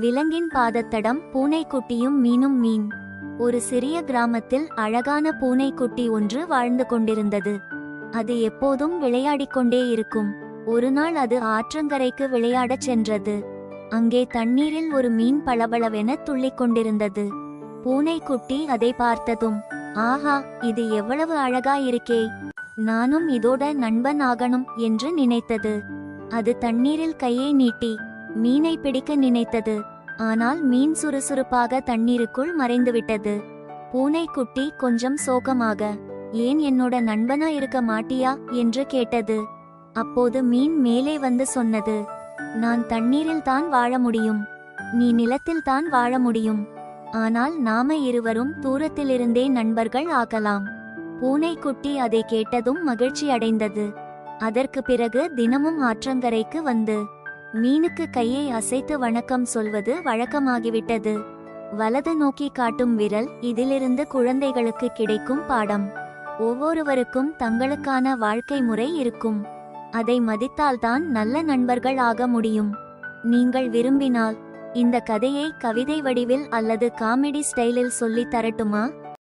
விலங்கின் பாதத்தடம், பூனைக்குட்டியும் மீனும். மீன். ஒரு சிறிய கிராமத்தில் அழகான பூனைக்குட்டி ஒன்று வாழ்ந்து கொண்டிருந்தது. அது எப்போதும் விளையாடிக்கொண்டே இருக்கும். ஒருநாள் அது ஆற்றங்கரைக்கு விளையாடச் சென்றது. அங்கே தண்ணீரில் ஒரு மீன் பளபளவென துள்ளிக் கொண்டிருந்தது. பூனைக்குட்டி அதை பார்த்ததும், ஆஹா, இது எவ்வளவு அழகாயிருக்கே, நானும் இதோட நண்பன் ஆகணும் என்று நினைத்தது. அது தண்ணீரில் கையை நீட்டி மீனை பிடிக்க நினைத்தது. ஆனால் மீன் சுறுசுறுப்பாக தண்ணீருக்குள் மறைந்துவிட்டது. பூனைக்குட்டி கொஞ்சம் சோகமாக, ஏன் என்னோட நண்பனா இருக்க மாட்டியா என்று கேட்டது. அப்போது மீன் மேலே வந்து சொன்னது, நான் தண்ணீரில் தான் வாழ முடியும், நீ நிலத்தில் தான் வாழ முடியும். ஆனால் நாம இருவரும் தூரத்திலிருந்தே நண்பர்கள் ஆகலாம். பூனைக்குட்டி அதை கேட்டதும் மகிழ்ச்சி அடைந்தது. அதற்கு பிறகு தினமும் ஆற்றங்கரைக்கு வந்து மீனுக்கு கையை அசைத்து வணக்கம் சொல்வது வழக்கமாகிவிட்டது. வலது நோக்கி காட்டும் விரல் இதிலிருந்து குழந்தைகளுக்கு கிடைக்கும் பாடம். ஒவ்வொருவருக்கும் தங்களுக்கான வாழ்க்கை முறை இருக்கும். அதை மதித்தால்தான் நல்ல நண்பர்கள் ஆக முடியும். நீங்கள் விரும்பினால் இந்த கதையை கவிதை வடிவில் அல்லது காமெடி ஸ்டைலில் சொல்லித் தரட்டுமா?